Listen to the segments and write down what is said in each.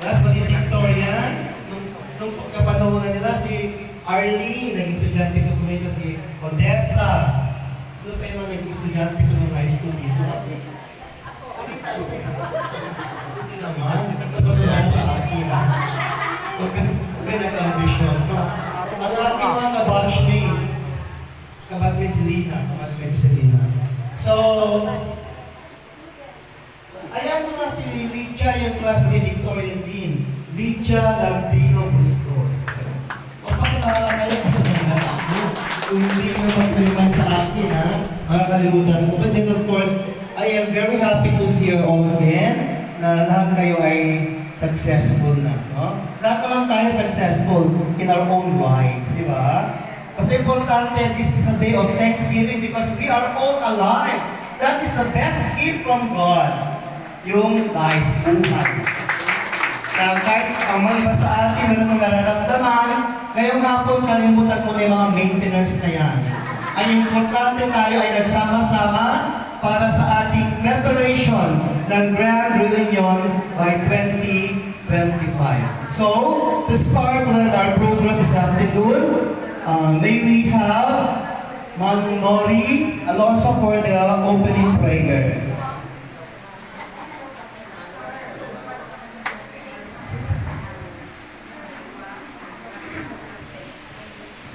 Last valedictorian, nung pagkapanahon nila si Arlie, naging estudyante ko kumito si Odessa. Sino pa yung mga naging estudyante ko nung high school dito? Hindi naman. Mas madala sa akin. Huwag ka nag-ambisyon. Ang aking mga kabatchmate, kabatchmate si Lina, kabatchmate si Lina. So, ayan mo nga si Lydia, yung class valedictorian din. Lydia Lambino Bustos. O pakilala kayo kung hindi mo magtaliman sa akin, ha? Makakalimutan ko. But then of course, I am very happy to see you all again, na lahat kayo ay successful na, no? Lahat naman tayo successful in our own rights, di ba? Basta importante, this is a day of thanksgiving because we are all alive. That is the best gift from God. Yung life, buhay. Na kahit ang mali pa sa atin, meron mong nararamdaman, ngayong hapon kalimutan mo na yung mga maintenance na yan. Ang importante tayo ay nagsama-sama para sa ating preparation ng Grand Reunion by 2025. So, to start with our program this afternoon, may we have Manong Nori Alonso for the opening prayer.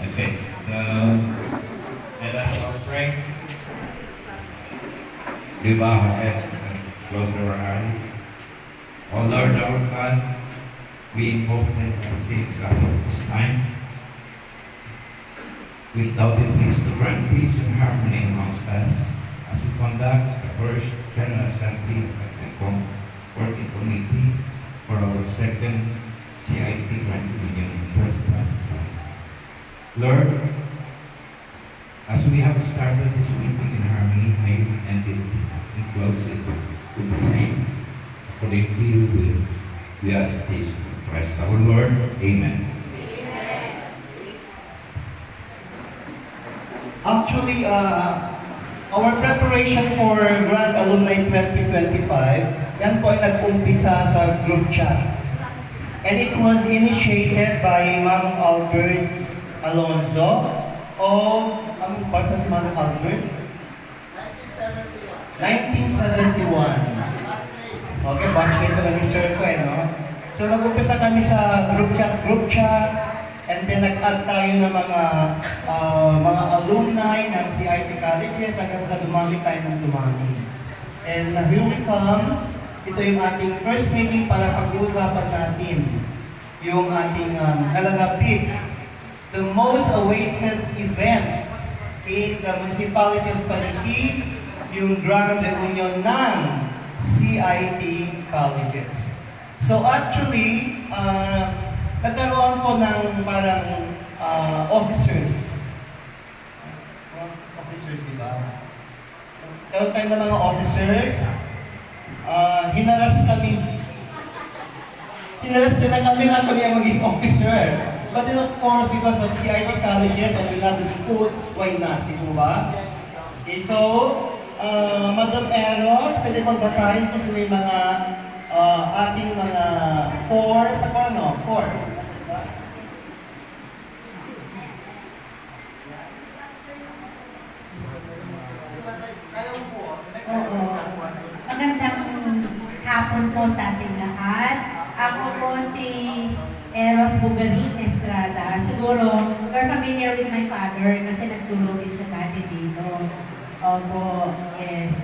Okay, let us all pray. Give our heads and close our eyes. O Lord our God, we invoke that you save us of this time. We thou be pleased to grant peace and harmony amongst us as we conduct the first General Assembly of the Working Committee for our second CIT Grand Reunion in 2025. Lord, as we have started this meeting in harmony, may we end it and close it with the same. According to your will, we ask this in Christ our Lord. Amen. Actually, our preparation for Grand Alumni 2025, yan po ay nag-umpisa sa group chat. And it was initiated by Ma'am Albert Alonso o ang basa si Ma'am Albert? 1971. Okay, batchmate ko lang ni Sir ko no? So nag-umpisa kami sa group chat, and then nag-add tayo ng mga alumni ng CIT colleges hanggang sa dumami tayo ng dumami. And here we come, ito yung ating first meeting para pag-uusapan natin yung ating nalalapit, the most awaited event in the municipality of Paniki, yung Grand Reunion ng CIT colleges. So actually, nagkaroon po ng parang officers. Officers, di ba? Karoon tayo ng mga officers. Hinaras din na kami na kami ang maging officer. But then of course, because of CIT colleges and we love the school, why not? Di mo ba? Okay, so, Madam Eros, pwede bang basahin po sila yung mga ating mga core sa ano? Core. Magandang hapon po sa ating lahat. Ako po si Eros Bugarin Estrada. Siguro, you're familiar with my father kasi nagturo din siya dati dito. Opo, yes.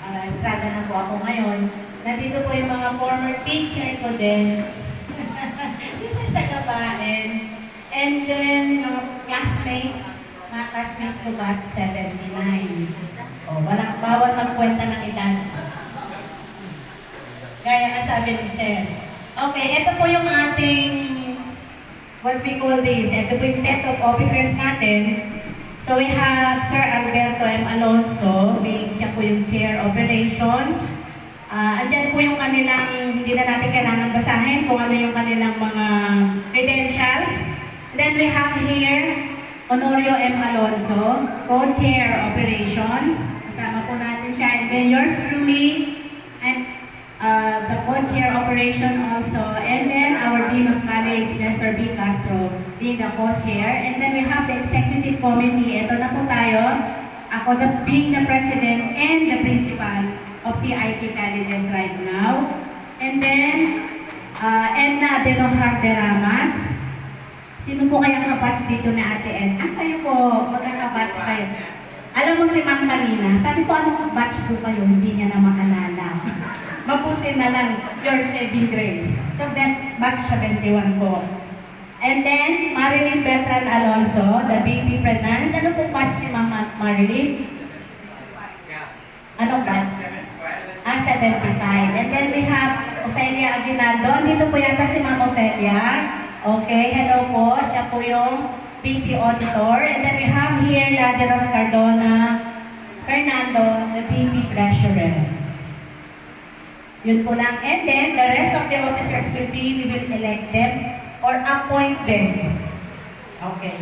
Estrada na po ako ngayon. Nandito po yung mga former teacher ko din. Teacher sa Kabaen. And then, mga classmates ko batch 79. Bawal magkwenta ng edad. Gaya nga sabi ni Sir. Okay, ito po yung ating, what we call this, ito po yung set of officers natin. So we have Sir Alberto M. Alonso, siya po yung Chair Operations. Andyan po yung kanilang, hindi na natin kailangan basahin kung ano yung kanilang mga credentials. Then we have here, Honorio M. Alonso, Co-Chair Operations. Kasama po natin siya. And then yours truly, the co-chair operation also, and then our Dean of College, Nestor B. Castro, being the co-chair. And then we have the executive committee. Ito na po tayo. Ako being the president and the principal of CIT colleges right now. And then, Edna Benojar de Ramas. Sino po kaya kabatch dito na Ate Ed? Kayo po, magkakabatch kayo. Alam mo si Ma'am kanina, sabi ko anong batch po kayo, hindi niya na makalala. Mabuti na lang, your saving grace. So that's batch 71 po. And then, Marilyn Bertran Alonso, the VP Finance. Ano po batch si Ma'am Marilyn? Anong batch? 75. And then we have Ofelia Aguinaldo. Dito po yata si Ma'am Ofelia. Okay, hello po. Siya po yung VP Auditor. And then we have here Laderos Cardona Fernando, the VP Treasurer. Yun po lang. And then, the rest of the officers we will elect them or appoint them. Okay.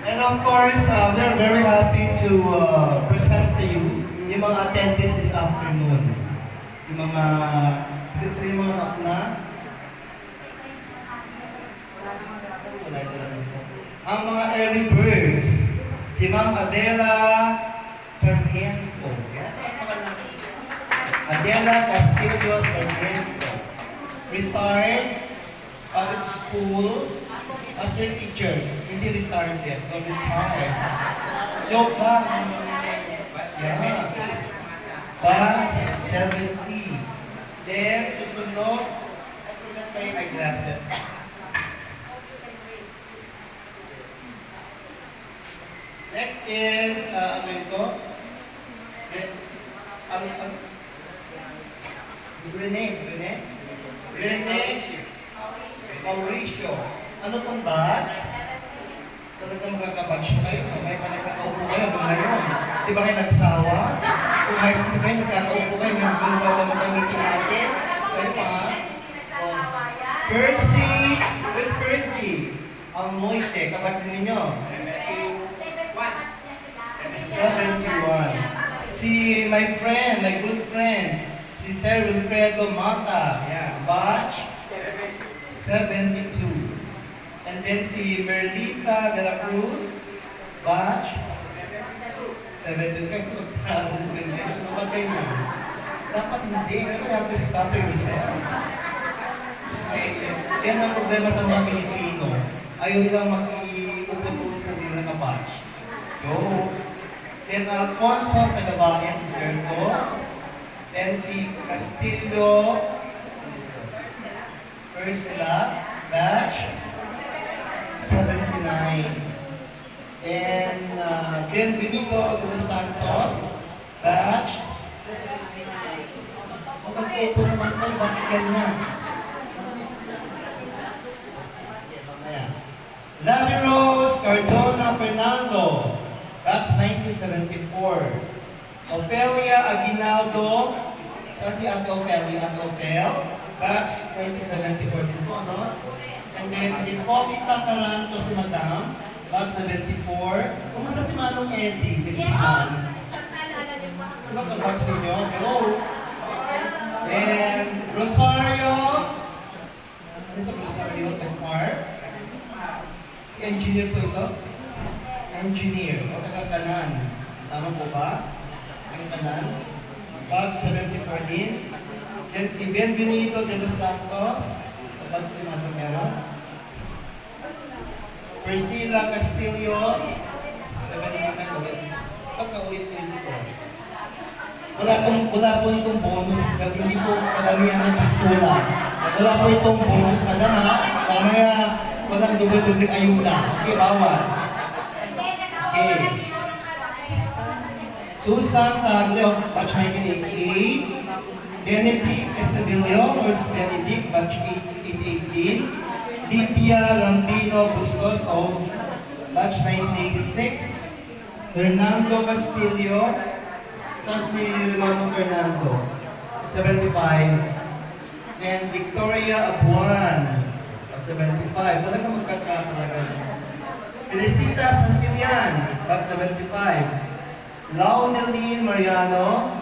And of course, we're very happy to present to you yung mga attendees this afternoon. Yung mga, yung mga nakuna. Ang mga early birds, si Ma'am Adela Sarmiento. Adela Castillo Sarmiento. Retired public school as their teacher. Hindi retired yet, no retired. Joke lang. Yeah. Batch 70. Then, susunod, susunod pa yung eyeglasses. Next is, ano ito? Rene Mauricio. Ano pong batch? Talagang magkakabatch pa kayo. May pa nagkakaupo kayo hanggang ngayon. Di ba kayo nagsawa? Kung high school kayo, nagkakaupo kayo. May hanggang ba naman ang meeting natin? Kayo pa ha? Percy! Where's Percy? Almoite. Kabatch din ninyo? 71. Si my friend, my good friend, si Sir Wilfredo Mata. Yeah. Batch 72. And then si Merlita de la Cruz, batch 72. Dapat hindi. You have to stop yourself. Yan ang problema ng mga Pilipino. Ayaw nilang makiuputuloy sa nila na batch. Go. Then Alfonso Sagabanian, si Serco. Then si Castillo Ursula, batch 79. Then Benvenido de los Santos, batch. Magkakaupo naman kayo, bakit ganyan? Lavi Rose Cardona Fernando, batch 1974. Ofelia Aguinaldo, kasi Ate Ofelia, batch 1974 din po, ano? And then, Hippolyta Taranto si Madam, batch 74. Kumusta si Manong Eddie? Ano ka batch ninyo? Hello? And Rosario, ano ito Rosario Esmar? Si engineer po ito? Engineer, o taga-kanan. Tama po ba? Ang kanan. Batch 74 din. Then si Benvenido de los Santos, batch din natin meron. Priscilla Castillo, 75 ulit. Pagka-ulit-ulit ko. Wala po itong bonus. Hindi po kalamihan ng pagsulat. Wala po itong bonus, madam ha. Mamaya walang dubli-dubling ayuda. Okay, bawal. Okay. Susan Taglio, batch 1988. Benedict Estadillo, First Benedict, batch 1818. Lydia Lambino Bustos, batch 1986. Fernando Castillo, saan si Romano Fernando? 75. Then Victoria Abuan, 75. Talaga magkakatalaga. Felicita Santillan, batch 75. Laudeline Mariano,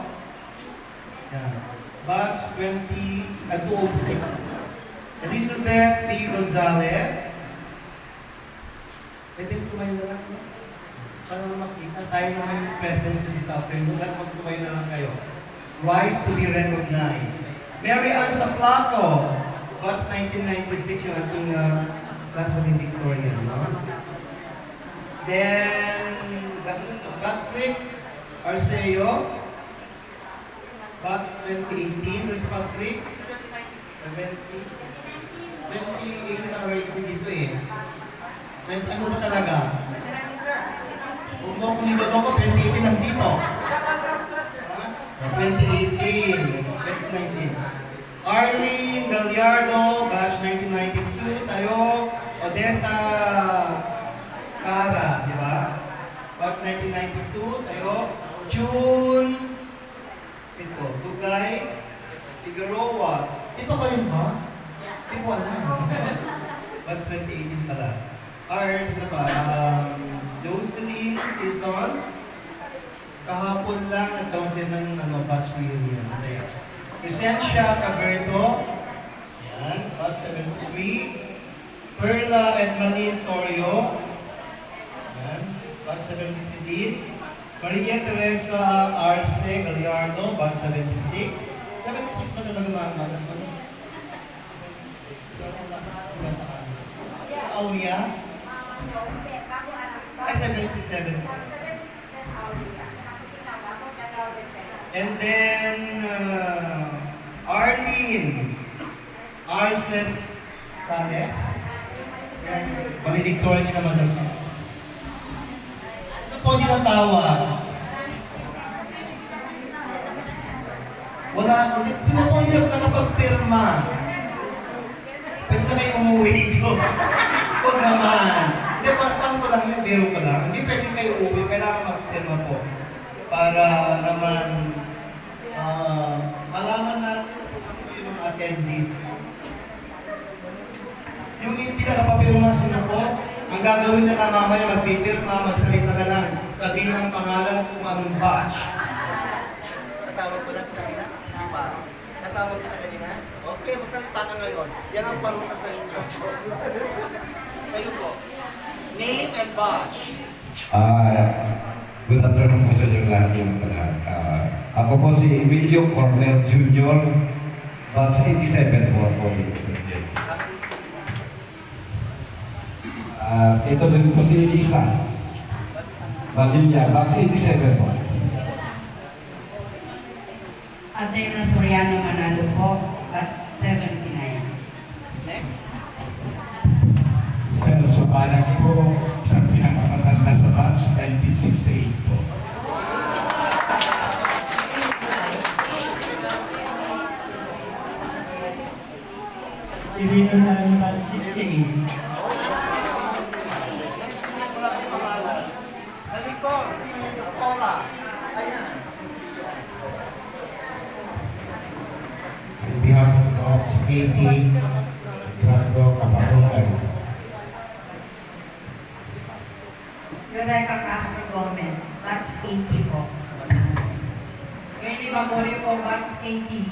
yan, batch 206. Elizabeth P. Gonzalez. Pwede tumayo na lang, no? Para makita tayo naman yung presence na this afternoon. At magtumayo na lang kayo. Rise to be recognized. Mary Ann Saplato, batch 1996, yung ating class valedictorian, no? Then, Patrick Arceo, batch 2018. Where's Patrick? 2018 talaga yung kasi dito eh. Ano ba talaga? Huwag mo kung nilito ko, 2018 nandito. 2018, 2019. Arlene Gallardo, batch 1992. Tayo, Odessa Cara, di ba? Batch 1992. Tayo, June. Ito, Dugay Figueroa. Ito pa rin ba? Hindi ko alam. Batch 2018 pala. Art, isa pa, Jocelyn Season. Kahapon lang nagkaroon din ng batch reunion. Masaya. Presencia Caberto. Yan, batch 73. Perla Edmanin Torio. Yan, batch 73. Maria Teresa Arce Gallardo, batch 76. 76 pa talaga mga bata. Aurea. Ay, 77. And then, Arlene Arces Sales. Valedictorian niya naman doon. Ano po din ang tawag? Wala, sino po hindi ako nakapagpirma? Pwede na kayo umuwi dito. Huwag naman. Hindi, paano ko lang yun, biro ko lang. Hindi pwede kayo uuwi, kailangan magpirma po. Para naman, malaman natin kung yung mga attendees. Yung hindi nakapapirma sila po, ang gagawin na mamaya magpipirma, magsalita na lang, sabihin ang pangalan kung anong batch. Natawag ko lang kanina? Hindi ba? Natawag kita kanina? Okay, magsalita ka ngayon. Yan ang parusa sa inyo. Kayo po. Name and batch. Good afternoon po sa inyo lahat. Ako po si Emilio Cornel Jr. Batch 87 po ako. Ito din po si Lisa Valilia, batch 87 po. Adriana Soriano Manalo po, batch 79. Next. Celso Banag po, isang pinakamatanda sa batch 1968 po. Irino na yung batch 68. Sa likod, si Paula. Ayan. On behalf of the Ops 80, Brando Kaparugan. Rebecca Castro Gomez, batch 80 po. Ernie Mamori po, batch 80.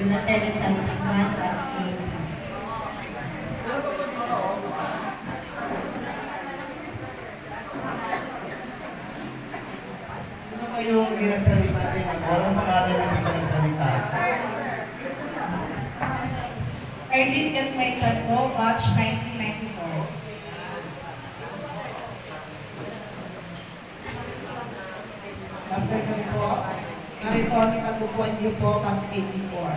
Donatella Salatiman, batch 80. Sino ba yung hindi nagsalita? Walang pangalan na hindi pa nagsalita. Erlene Gatmaytan po, batch 1994. Afternoon po, Maritoni Kagupuan niyo po, batch 84.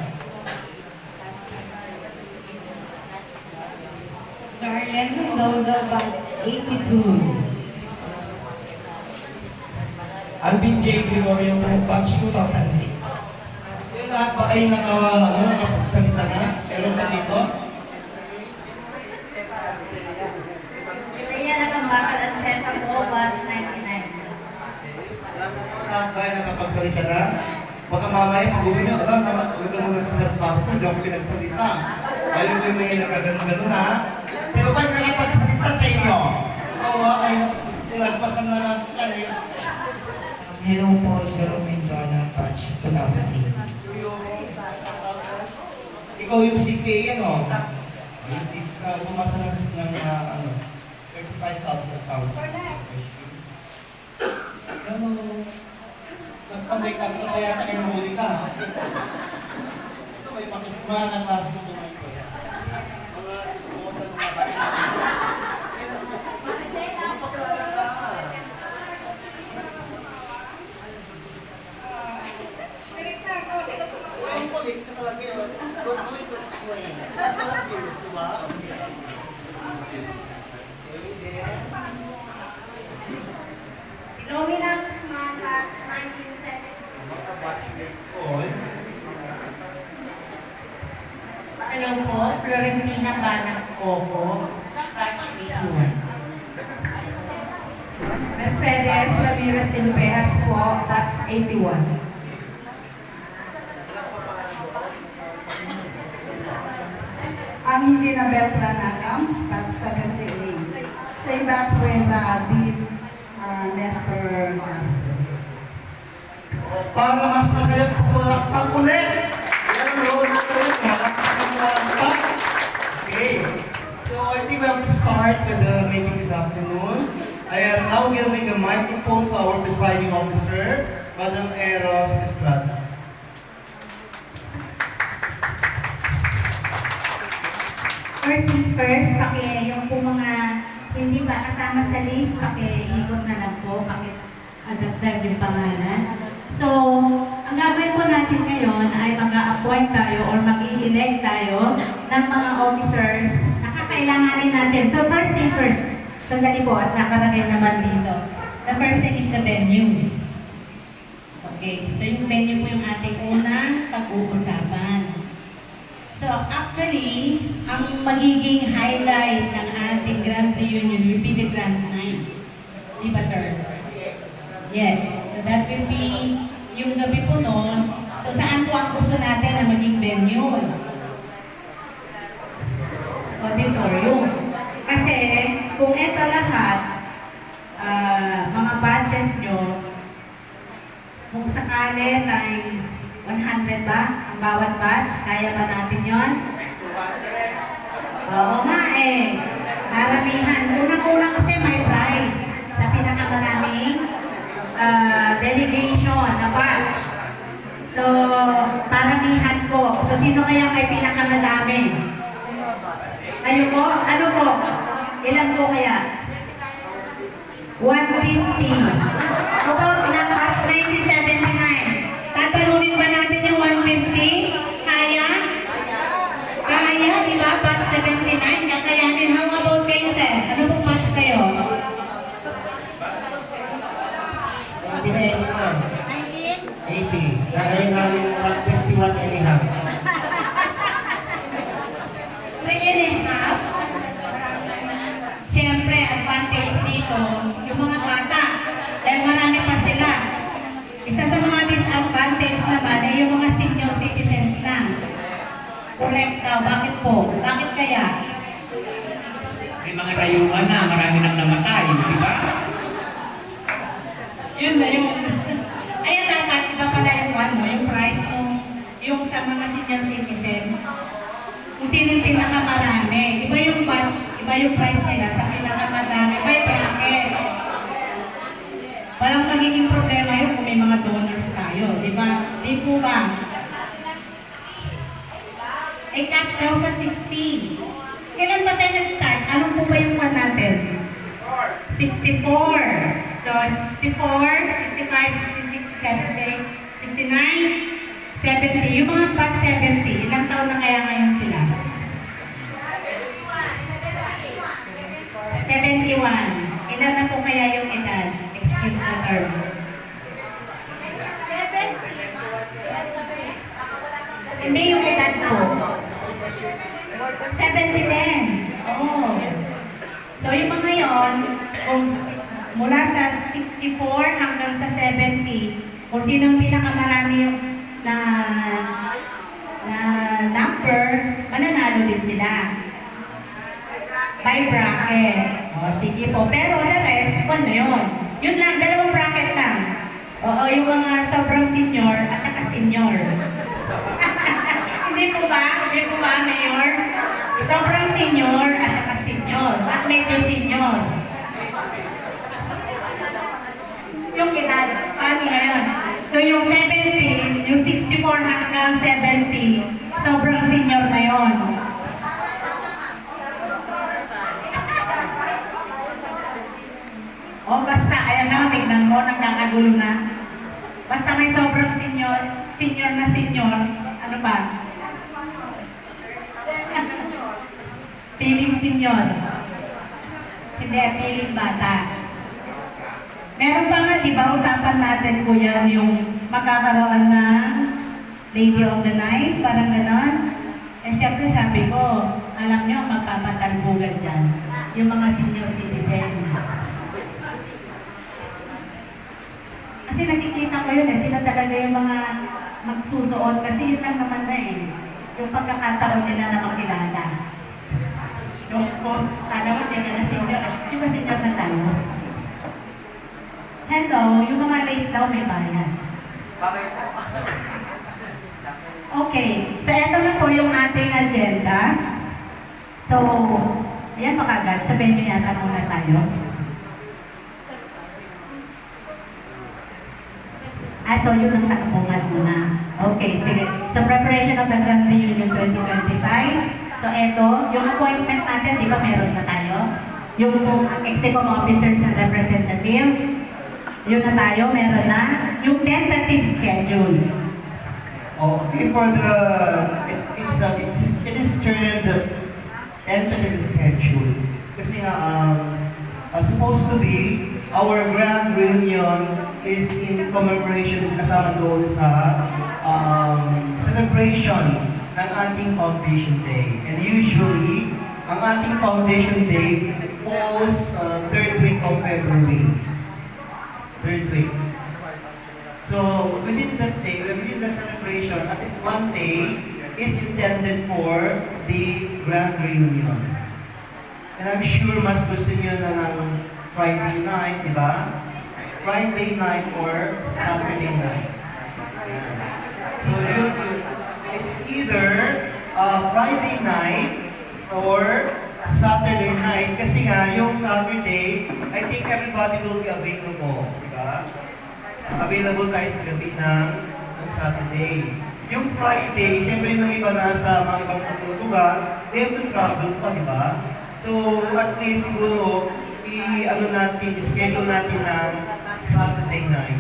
Darlene Mendoza, batch 82. Alvin J. Gregorio po, batch 2006. Yung lahat ba kayo nakapagsalita na? Meron ba dito? Maria Nakambakal at Chesa po, batch 99. Lahat ba ay nakapagsalita na? Baka mamaya pag-uwi nyo, alam naman, maganda mo na sa self-passport, di ako pinagsalita. Ayaw ko yung may nagkaganon-ganon ha. Sino ba yung nakapagsalita sa inyo? Oo, kayo. Nagpasan na natin tayo. Hello po, Jerome Jonah, batch 2008. Ikaw yung CK, ano? Yung CK, bumasa ng 35,000 pounds. Sir, next. Ano? Nagpamay ka ka kaya na kayo nahuli ka. Ito may mga kaklase ko tumayo ko. Mga disposan ng mga bata. Ang kulit na talaga yun. Don't do it to explain. That's how it is, di ba? Okay, then. Nominal Mata 1970. Mga batchmate call. Hello po, Florentina Banang Coco, batch 81. Mercedes Ramirez Ilpejas po, batch 81. Ang hindi na Beltran Adams, batch 78. Same batch with Dean Nestor Master. Para mas masaya pumulakpak ulit. Yan ang road ulit. Malakpak. Okay. So I think we have to start with the meeting this afternoon. I am now giving the microphone to our presiding officer, Madam Eros Estrada. First things first, yung po mga hindi pa kasama sa list, pakiikot na lang po, pakidagdag yung pangalan. So, ang gagawin po natin ngayon ay mag-a-appoint tayo or mag-i-elect tayo ng mga officers na kakailanganin natin. So, first thing first, sandali po at nakalagay naman dito. The first thing is the venue. Okay, so yung venue po yung ating unang pag-uusapan. So actually, ang magiging highlight ng ating grand reunion will be the grand night. Di ba, sir? Yes. So that will be yung gabi po noon. So saan po ang gusto natin na maging venue? Sa auditorium. Kasi kung ito lahat, mga batches nyo, kung sakali times 100 ba ang bawat batch? Kaya ba natin yon? Oo nga eh. Maramihan. Unang-unang kasi may prize sa pinakamaraming delegation na batch. So, paramihan po. So, sino kaya may pinakamadami? Kayo po? Ano po? Ilan po kaya? 150. About ng batch 1979. Tatanungin ba natin yung 150? Kaya? Kaya, di ba? Batch 79, kakayanin. How about kayo, sir? Ano pong batch kayo? Di ba yung ito? 80. Kaya namin 151 and a half. 3 and a half? Siyempre, advantage dito, yung mga bata. Dahil marami pa sila. Isa sa mga disadvantage naman ay yung mga senior citizens na. Correct daw. Bakit po? Bakit kaya? May mga rayuan na, marami nang namatay, di ba? Yun na yun. Kaya dapat iba pala yung ano, yung price nung yung sa mga senior citizen. Kung sino yung pinakamarami. Iba yung batch, iba yung price nila sa pinakamarami. By bracket. Walang magiging problema yun kung may mga donors tayo. Di ba? Di po ba? Ay cut daw sa 60. Kailan ba tayo nag-start? Anong po ba yung one natin? 64. So, 64, 65, 66, 70, 69, 70. Yung mga batch 70, ilang taon na kaya ngayon sila? 71. Ilan na po kaya yung edad? Excuse the term. 7? Hindi yung edad po. 70 din. Oo. So yung mga yon, kung mula sa 64 hanggang sa 70, kung sinong pinakamarami yung na number, mananalo din by bracket. O, sige po. Pero the rest, ano yun? Yun lang, dalawang bracket lang. Oo, yung mga sobrang senior at naka-senior. Hindi po ba? Hindi po ba, Mayor? Sobrang senior at naka-senior at medyo senior. Yung edad, paano ngayon? So yung 70, yung 64 hanggang 70, sobrang senior na yon. O basta, ayan na, tignan mo, nagkakagulo na. Basta may sobrang senior, senior na senior, ano ba? Feeling senior. Hindi, feeling bata. Meron pa nga, di ba, usapan natin po yan, yung magkakaroon ng Lady of the Night, parang ganon. Eh, syempre sabi ko, alam nyo, magpapatalbugan dyan. Yung mga senior citizen. Kasi nakikita ko yun eh, sila talaga yung mga magsusuot kasi yun lang naman na eh. Yung pagkakataon nila na makilala. Yung kung alam mo, hindi ka na senior, di ba senior na tayo? Hello, yung mga late daw may bayan. Okay, so ito na po yung ating agenda. So, ayan pa kagad, sabihin nyo yata muna tayo. So yun ang takapungan muna. Okay, sige. So preparation of the Grand Reunion 2025. So eto, yung appointment natin, di ba meron na tayo? Yung executive officers and representative, yun na tayo, meron na. Yung tentative schedule. Okay, for the, it is termed tentative schedule. Kasi nga, supposed to be, our grand reunion is in commemoration kasama doon sa celebration ng ating Foundation Day. And usually, ang ating Foundation Day falls third week of February. Third week. So, within that day, within that celebration, at least one day is intended for the grand reunion. And I'm sure mas gusto niyo na ng Friday night, di ba? Friday night or Saturday night. Yan. So, it's either Friday night or Saturday night. Kasi nga, yung Saturday, I think everybody will be available. Di ba? Available tayo sa gabi ng Saturday. Yung Friday, syempre yung iba na sa mga ibang lugar, they have to travel pa, di ba? So, at least siguro, schedule natin ng Saturday night.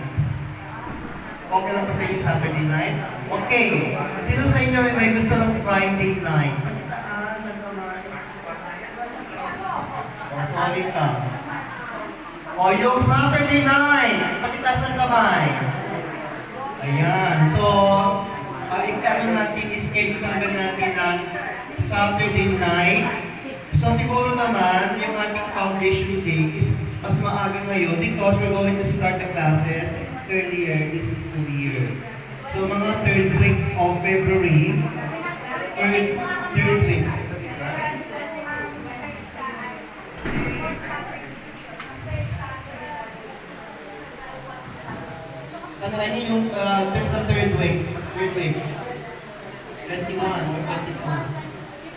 Okay lang ba sa inyo Saturday night? Okay. Sino sa inyo may gusto ng Friday night? Sorry ka. O yung Saturday night, pakitaas ng kamay. Ayan. So, i-schedule talaga natin ng Saturday night. So siguro naman, yung ating Foundation Day is mas maaga ngayon because we're going to start the classes earlier this school year. So mga third week of February, third week. Ano I mean yung there's a third week. 21 or 22.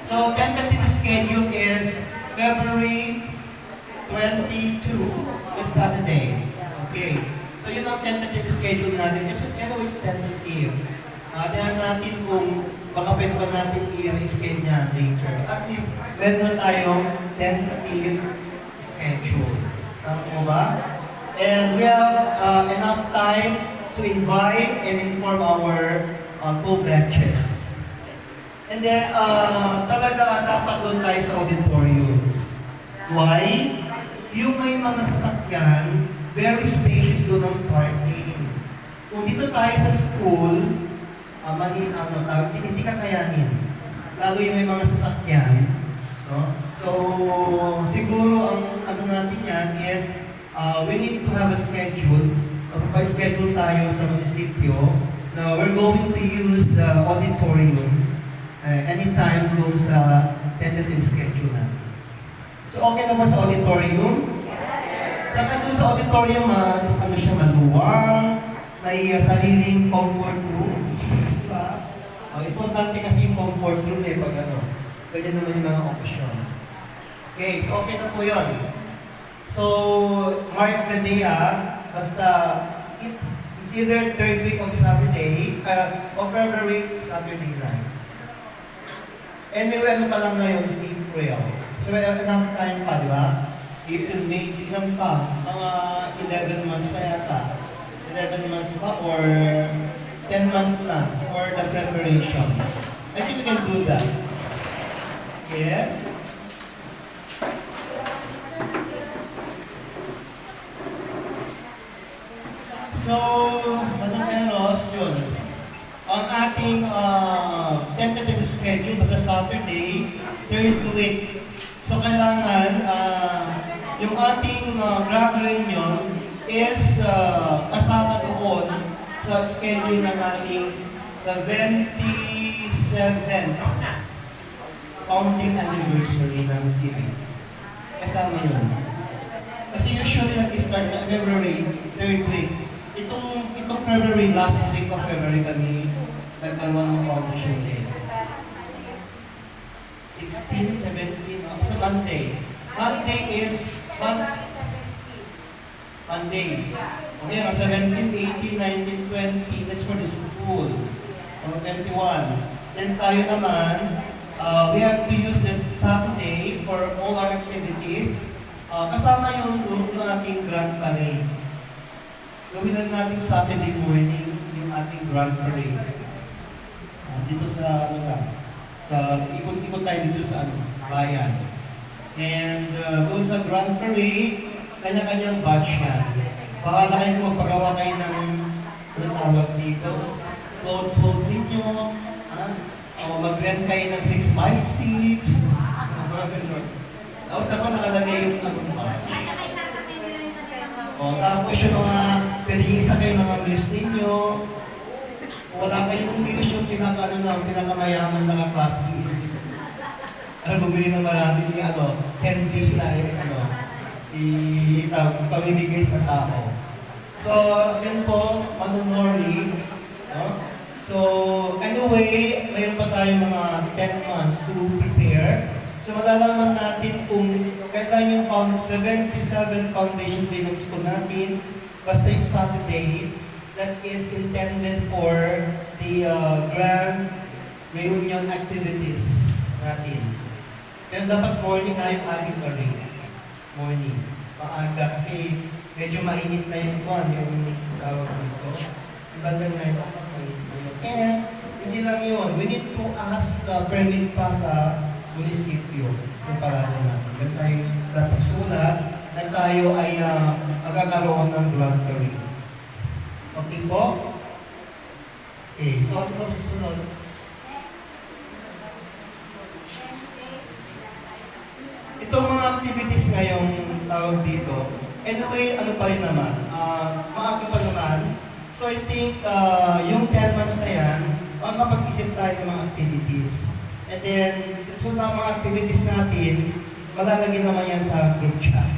So, tentative schedule is February 22, this Saturday. Okay. So, yun ang tentative schedule natin. Kasi anyways, tentative. Tingnan natin kung baka pwede ba natin i-reschedule niya later. At least, meron na tayong tentative schedule. Tama mo ba? And we have enough time to invite and inform our co-batches. And then, talaga dapat doon tayo sa auditorium. Why? Yung may mga sasakyan, very spacious doon ang parking. Kung dito tayo sa school, hindi kakayanin. Lalo yung may mga sasakyan. No? So, siguro ang natin yan is, we need to have a schedule. Magpa-schedule tayo sa munisipyo na we're going to use the auditorium anytime doon sa tentative schedule na. So okay na ba sa auditorium? Saka doon sa auditorium, ano siya, maluwang, may sariling comfort room. Diba? Importante kasi yung comfort room pag ano, ganyan naman yung mga okasyon. Okay, so okay na po yun. So, mark the day basta it's either third week of Saturday, of February, Saturday night. Anyway, ano pa lang ngayon is April. So, enough time pa, di ba? April, May, ilan pa? Mga 11 months pa yata. 11 months pa or 10 months na for the preparation. I think we can do that. Yes? So, Manang Eros, yun. Ang ating tentative schedule sa Saturday, third week. So, kailangan yung ating grad reunion is kasama doon sa schedule ng ating 77th founding anniversary ng city. Kasama yun. Kasi usually nag-start na February, third week. Itong February, last week of February kami nagkaroon ng audition day. 16, 17, sa Monday. Monday is Monday. Okay, 17, 18, 19, 20, that's for the school. 21. Then tayo naman, we have to use that Saturday for all our activities. Kasama yung ating grand parade. Gawin lang natin Saturday morning yung ating grand parade. Dito sa, sa ikot-ikot tayo dito sa bayan. And doon sa grand parade, kanya-kanyang batch yan. Bahala kayo magpagawa kayo ng tawag dito. Float ninyo. Mag-rent kayo ng 6x6. Tapos ako nakalagay yung batch. Tapos yung mga pwede yung isa kayo mga meals ninyo. Wala kayong meals yung pinakamayaman na kaklase. Bumili ng marami yung 10 days na pamimigay sa tao. So, yun po, manunori. So, anyway, mayroon pa tayong mga 10 months to prepare. So, malalaman natin kung kailan yung 77 foundation day ng school natin, basta yung Saturday, that is intended for the grand reunion activities natin. Kaya dapat morning nga yung ating parade. Morning. Maaga kasi medyo mainit na yung buwan, yung tawag dito. Ibandang na yung and hindi lang yun. We need to ask permit pa sa munisipyo yung parada natin. Then tayo dapat sulat na tayo ay magkakaroon ng grand parade. Okay po? Okay, so ano susunod? Itong mga activities ngayong tawag dito, anyway, ano pa rin naman, maaga pa naman. So I think yung 10 months na yan, makakapag-isip tayo ng mga activities. And then, sa mga activities natin, malalagay naman yan sa group chat.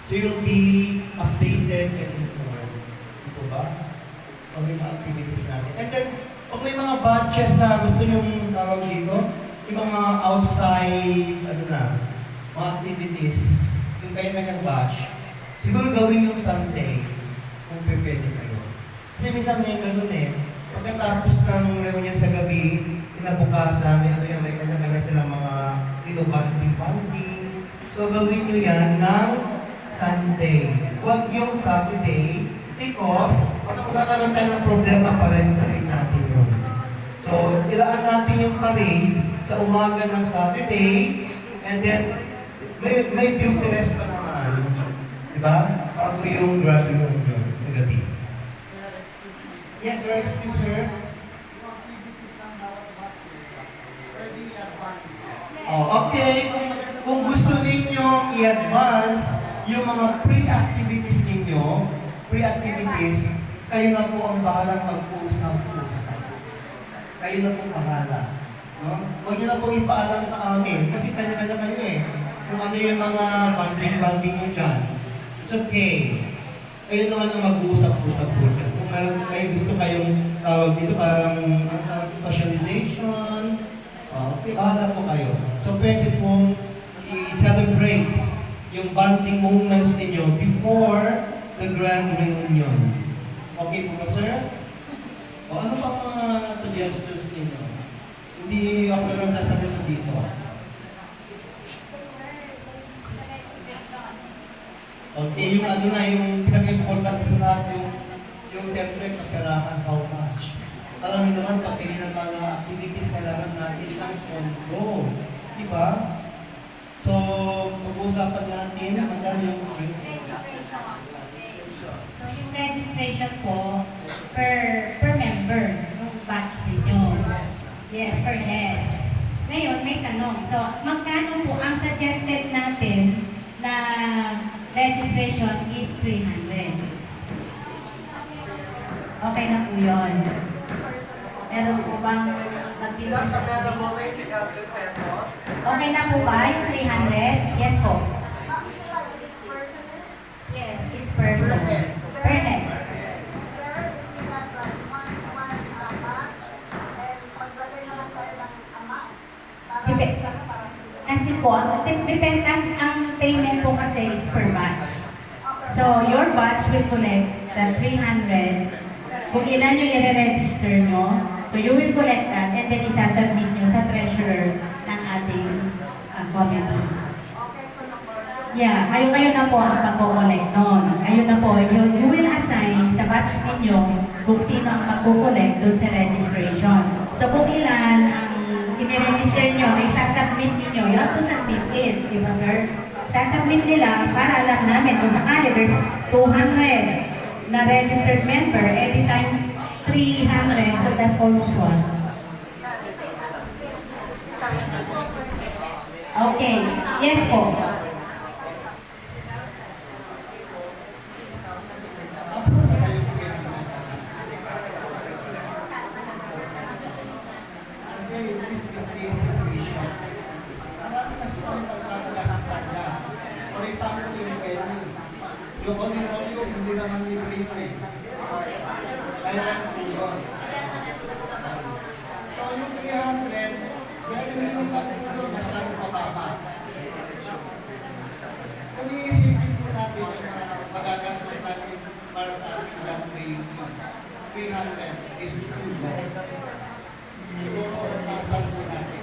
So you'll be updated and informed. Ito ba? Pag may mga activities natin. And then, pag may mga batches na gusto nyong tawag dito, yung mga outside, mga activities, yung kanya-kanyang batch, siguro gawin yung Sunday, kung pwede kayo. Kasi minsan may ganun pagkatapos ng reunion sa gabi, kinabukasan, may kanya-kanya silang mga banding. So gawin nyo yan ng Sunday. Huwag yung Saturday, because magkakaroon tayo ng problema para yung parade natin yun. So, ilaan natin yung parade sa umaga ng Saturday, and then may duty rest pa naman. Diba? Bago yung graduation yun sa gabi. Yes, your excuse, sir. Okay. Kung gusto ninyo i-advance yung mga pre-activities ninyo, kayo na po ang bahalang mag-usap-usap. Kayo na po bahala. No? Huwag nyo na po ipaalam sa amin kasi kanya-kanya kayo kung ano yung mga banding-banding nyo dyan, it's okay. Kayo naman ang mag-uusap-usap po dyan. Kung meron may gusto kayong tawag dito, parang specialization, okay, bahala po kayo. So pwede pong i-celebrate yung bonding moments ninyo before the grand reunion. Okay po ba, sir? O ano pa mga suggestions ninyo? Hindi ako lang sasagot dito. Okay, yung ano na, yung pinag-importante sa lahat, yung siyempre kaperahan, how much. Alam niyo naman, pag ng mga activities, kailangan natin ng pondo. Diba? So, pag-uusapan natin, magkano yung So, yung registration po, per member, yung batch ninyo. Yes, per head. Ngayon, may tanong. So, magkano po ang suggested natin na registration is 300? Okay na po yun. Meron po bang okay na po ba yung 300? Yes po. Yes, each person. Per head. Kasi po, depende ang payment po kasi is per batch. So, your batch will collect the 300. Kung ilan yung i-register nyo, so you will collect that and then isasubmit nyo sa treasurer ng ating committee. Yeah, kayo na po ang pag-collect nun. Kayo na po, you will assign sa batch ninyo kung sino ang mag-collect dun sa registration. So kung ilan ang i-register nyo na isasubmit ninyo, you have to submit it, di ba sir? Sasubmit nila para alam namin kung sakali there's 200 na registered member, every times 300, so that's almost 1. Okay, yes po. Kasi this is the situation. Marami kasi kami pagkakalas ng kanya. For example, yung venue. Yung auditorium, hindi naman libre yun eh. Kaya po yun. So yung 300, very minimum ano, masyadong mababa. Kung iisipin po natin yung mga magagastos natin para sa ating grand reunion, 300 is too low. Siguro, takasal po natin.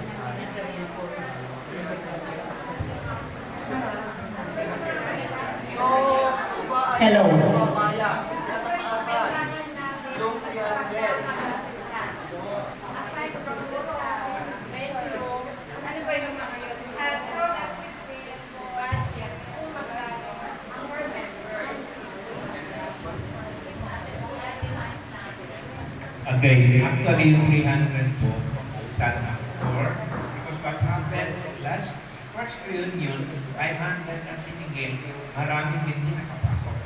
Hello. Again, actually yung 300 po, sana for, because what happened last first reunion, 500 na sinigil, maraming hindi nakapasok.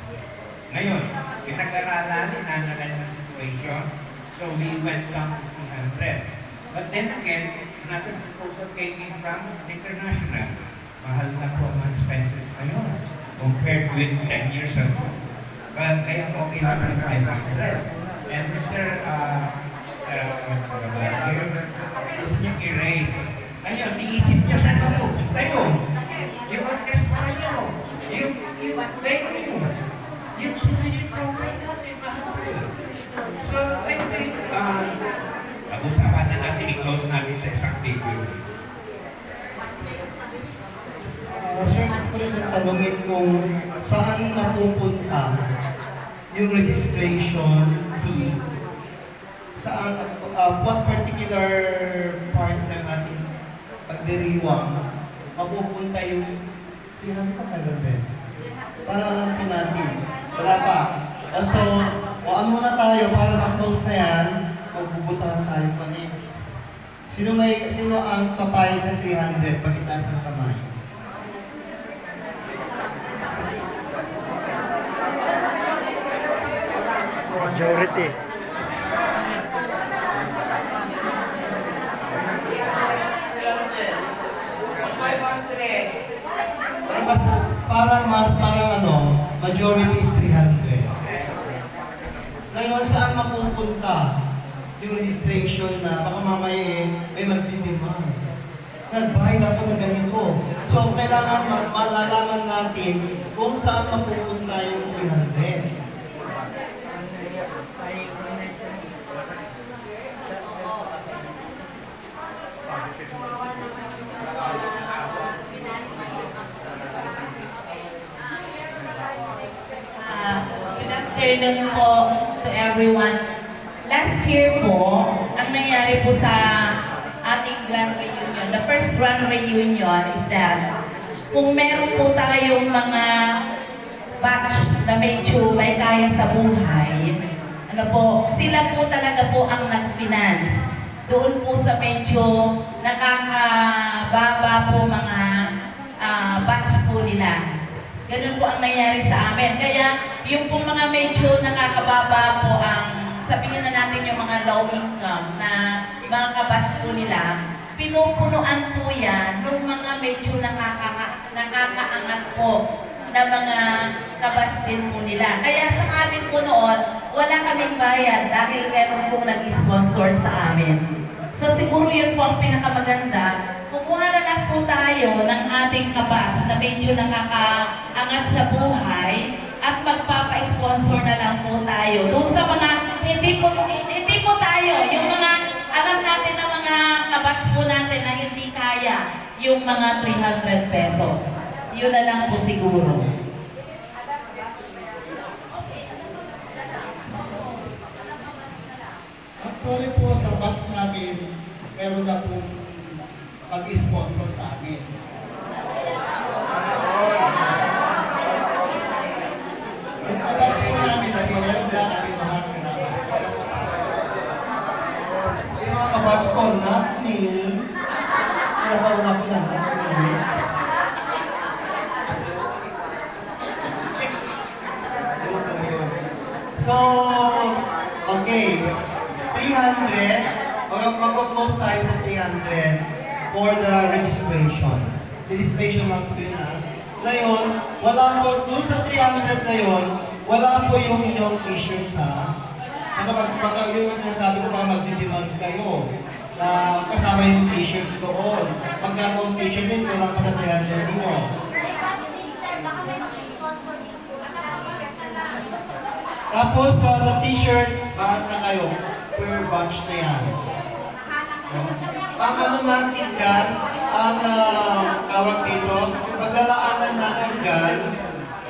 Ngayon, pinag-aralan, in-analyze ang situation, so we went down to 300. But then again, another proposal came in from international. Mahal na po ang expenses ngayon compared with 10 years ago. Kaya okay na ng 500. And Mr. gusto niyo i-raise. Ngayon, iisip niyo saan na pupunta yun. Yung orchestra niyo, yung venue, yung souvenir program natin, mahal. So, I think, pag-usapan na natin, i-close natin sa exact figure. Sir, gusto ko siya tanongin kung saan napupunta yung registration fee. Saan, what particular part ng ating pagdiriwang mapupunta yung sinabi ko kagabi? Para alam po natin. Wala pa. So, waan muna tayo para mag-close na yan. Magbubutahan tayo pa rin. Sino ang kapayag sa 300 pag itaas ng kamay? Majority. parang majority is 300. Ngayon, saan mapupunta yung registration na baka mamaya may magdidemand? Nagbayad ako ng ganito. So, kailangan malalaman natin kung saan mapupunta yung 300. Good afternoon po to everyone. Last year po, ang nangyari po sa ating grand reunion, the first grand reunion is that kung meron po tayong mga batch na medyo may kaya sa buhay, sila po talaga po ang nag-finance. Doon po sa medyo nakakababa po mga batch po nila. Ganun po ang nangyari sa amin. Kaya yung pong mga medyo nakakababa po ang sabihin na natin yung mga low income na mga kabats po nila, pinupunuan po yan ng mga medyo nakakaangat po na mga kabats din po nila. Kaya sa amin po noon, wala kaming bayad dahil meron pong nag-sponsor sa amin. So siguro yun po ang pinakamaganda. Kumuha na lang po tayo ng ating kabats na medyo nakakaangat sa buhay at magpapa-sponsor na lang po tayo. Doon sa mga, hindi po tayo, yung mga, alam natin na mga kabats po natin na hindi kaya yung mga 300 pesos. Yun na lang po siguro. Actually po, sa batch namin, meron na pong pag-sponsor sa amin. Sa batch po namin, si Redla Alinohan Canamas. Yung mga kabatch ko, not Neil. Kinabaron ako ng not Neil. So, okay. 300, mag-close tayo sa 300 for the registration. Registration lang po yun ha. Ngayon, wala po, doon sa 300 na yun, wala po yung inyong t-shirts ha. Baka yung sinasabi ko, baka magdidemand kayo na kasama yung t-shirts doon. Pagka ang t-shirt yun, wala pa sa 300 nyo. Tapos sa t-shirt, bakit na kayo? Per batch na yan. Ang ano natin dyan, ang tawag dito, paglalaanan natin dyan,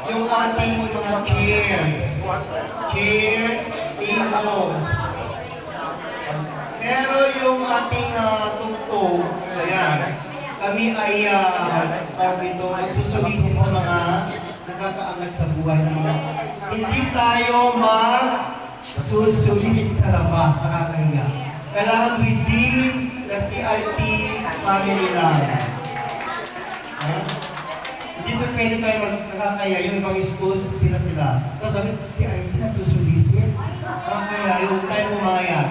yung ating mga chairs. Chairs, tables. Pero yung ating tugtog, ayan, kami ay tawag dito, magsusulisin sa mga nakakaangat sa buhay ng mga. Hindi tayo mag-susulisin sa labas, nakakahiya. Kailangan within the CIT family lang. Hindi po pwede tayo nakakaya, yung ibang schools, sila. Tapos sabi, CIT nagsusulisin. Nakakaya, yung tayo pumayag.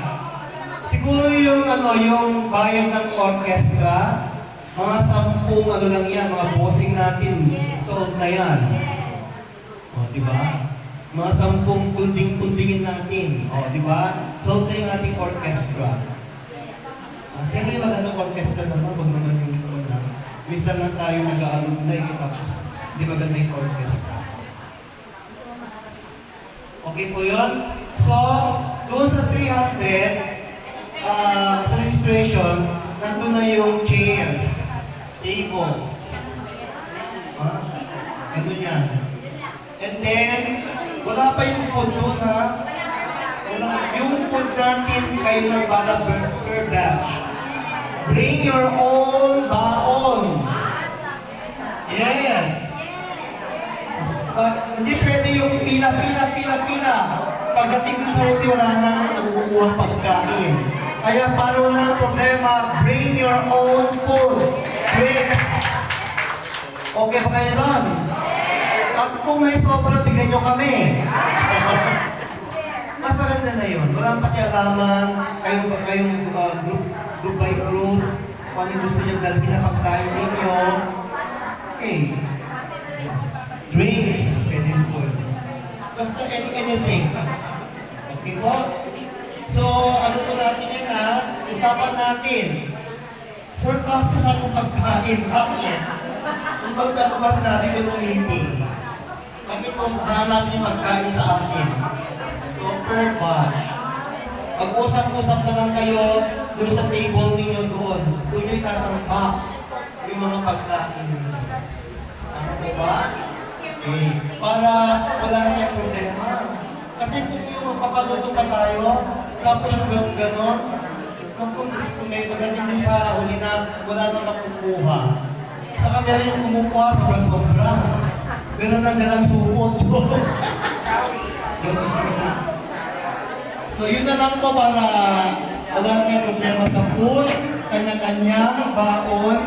Siguro yung bayad ng orchestra, mga 10 lang yan, mga bossing natin, sold na yan. O, di ba? Mga 10 pulding-puldingin natin. O, di ba? Sold na yung ating orchestra. Siyempre magandang orchestra naman, wag naman yung ito na. Minsan lang tayo nag-aalumni, tapos hindi maganda yung orchestra. Okay po yun? So, doon sa 300, sa registration, nandun na yung chairs, tables. Nandun yan. And then, wala pa yung food doon ha. Yung food natin, kayo ng bala per batch. Bring your own baon. Yes. But hindi pwede yung pila. Pagdating mo sa roti, wala nang nakukuha pagkain. Kaya para wala nang problema, bring your own food. Bring. Okay pa kayo doon? At kung may sobra, tignan nyo kami. Mas maganda na yun. Walang pakialaman, kayong group by group, kung ano gusto nyo dalhin na pagkain ninyo. Okay. drinks, pwede po. Basta anything. Okay po? So, ano po natin yan ha? Usapan natin. Sir, costa sa akong pagkain. Bakit? Kung magkakabasa natin yung meeting. Bakit po hanap yung magkain sa akin? So, per batch. Pag-usap-usap na lang kayo doon sa table ninyo doon. Doon nyo itatangka yung mga pagkain. Ano po ba? Okay. Para wala na yung problema. Kasi kung yung magpapaluto pa tayo, tapos yung gano'n, kung may pagdating nyo sa huli na wala nang makukuha. Saka meron yung kumukuha sobra-sobra. Meron nang dalang sukot. So yun na lang po para wala na yung problema sa food, kanya-kanyang baon,